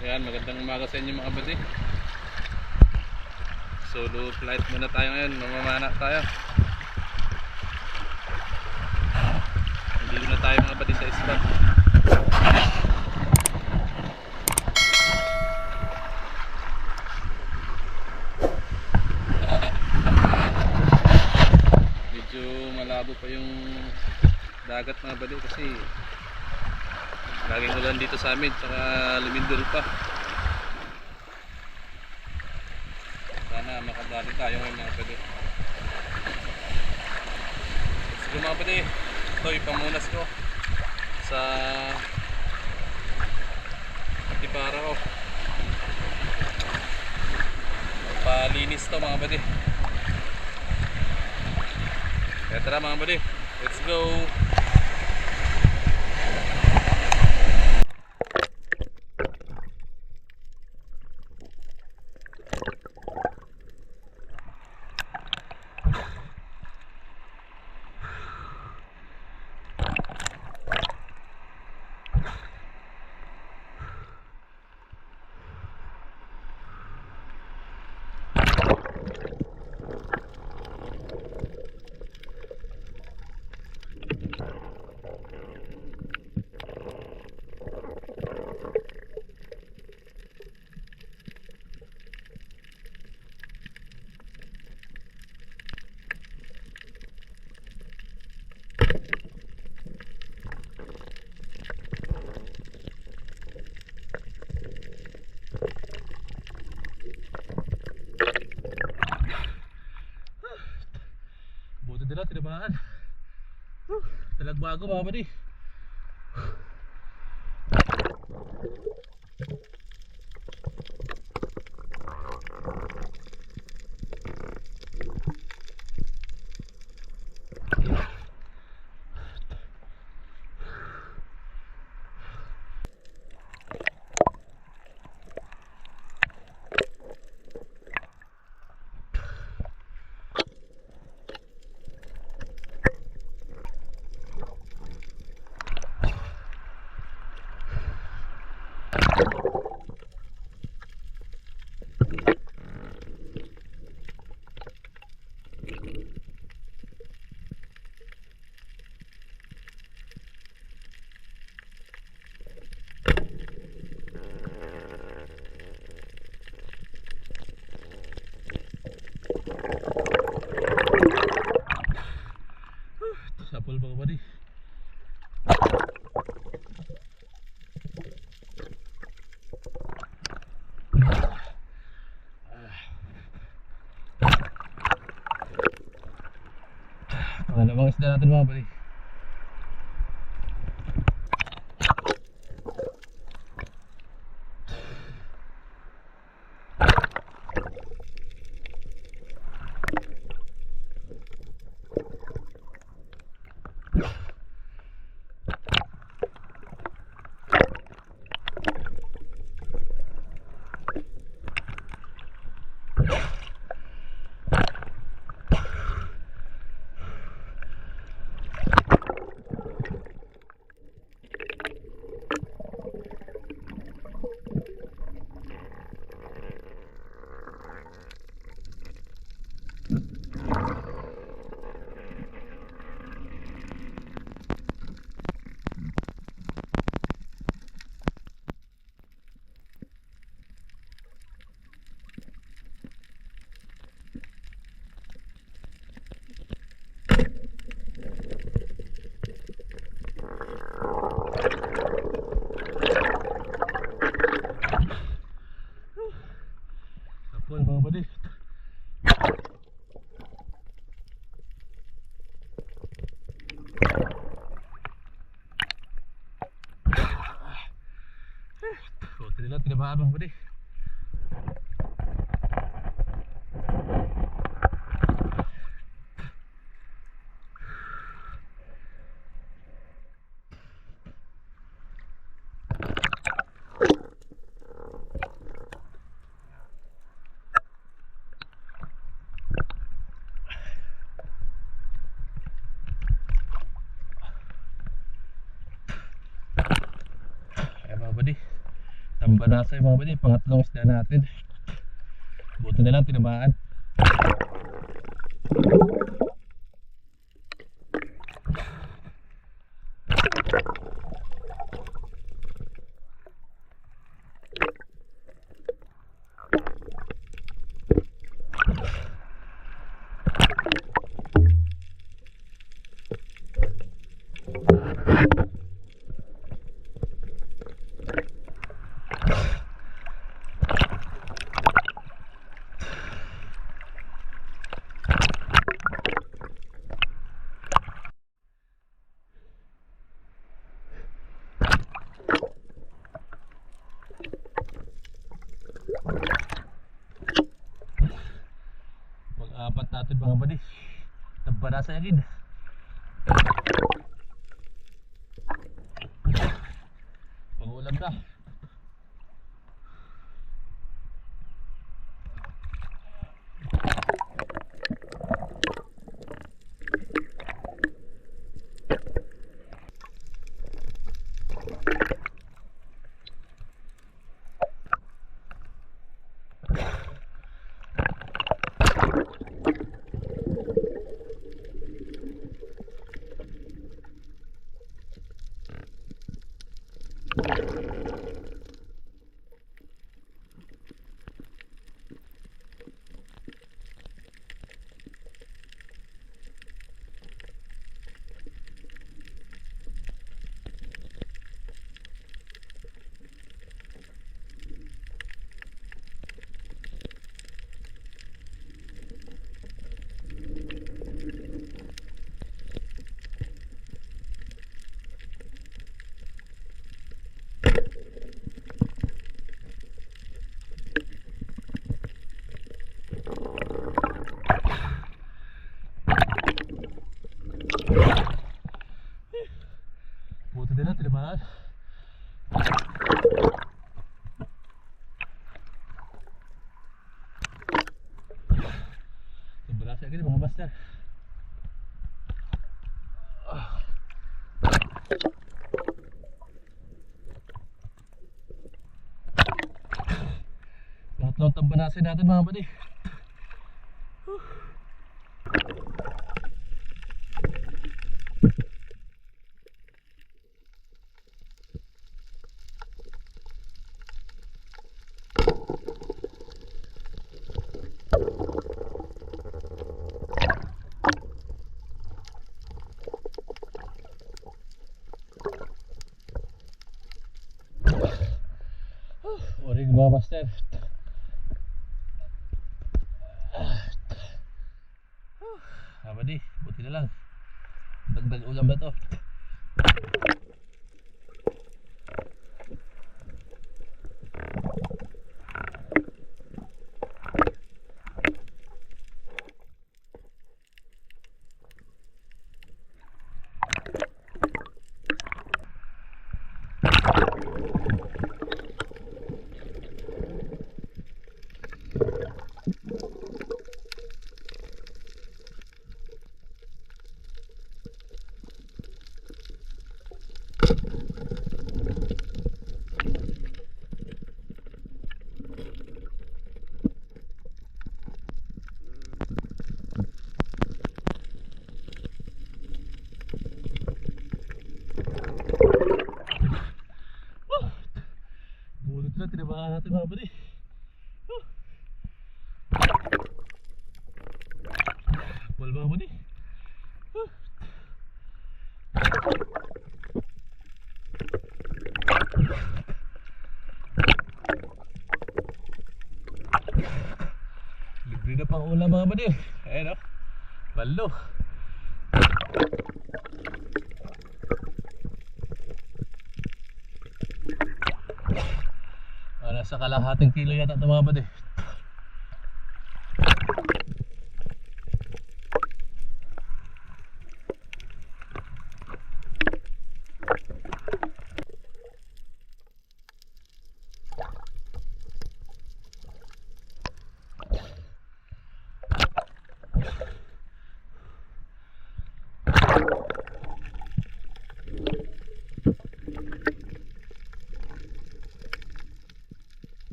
Ayan, magandang umaga sa inyo mga buddy. Solo flight muna tayo ngayon, mamamana tayo. Hindi na tayo mga buddy sa spot. Medyo malabo pa yung dagat mga buddy kasi laging ulan dito sa amin, saka lumindol pa. Sana makadali tayo ngayon mga buddy. Sige mga buddy, ito ipamunas ko sa Atibara ko. Palinis to mga buddy. Kaya tara mga buddy, let's go. Buto nila, tinabahan. Talagbago mga buddy. Sapol mga buddy. Ano bang isda natin mga buddy? Sapol mga buddy. Buti nila, tinabahan mga buddy. Tambanasa yung mga buddy, pangatlong isda natin. Buti na lang tinamaan. Pag-apat natin mga buddy, tambanasa agad. Pag-ulam na. Buti din na tinamaan. Tambanasa agad mga master. Tatlong tambanasin natin mga buddy. Orig mga master. Buddy, buti na lang. Dagdag ulam na to. Bulit na tinabahan natin mga buddy. Wala mga buddy. Libre na pang ulam mga buddy. Ayan o, balo. Nasa kalahating kilo yata ito mga buddy.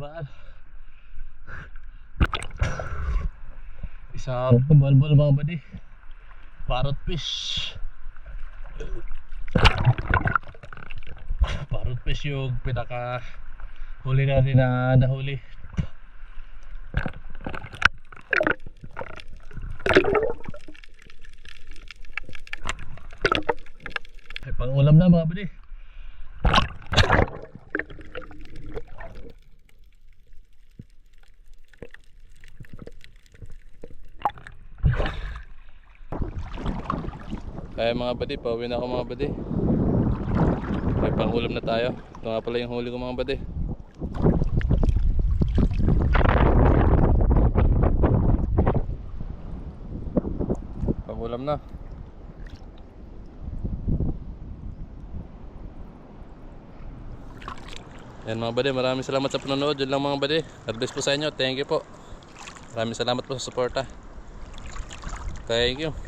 nakaraan. Isang balbal mga buddy. Parrot fish. Parrot fish yung pinaka huli natin na nahuli. Ay, pang ulam na mga buddy. Kaya mga buddy, pauwi na ako mga buddy. May pangulam na tayo. Ito nga pala yung huli ko mga buddy. Pangulam na. Yan mga buddy, maraming salamat sa panonood. Yun lang mga buddy. God bless po sa inyo. Thank you po. Maraming salamat po sa suporta. Thank you.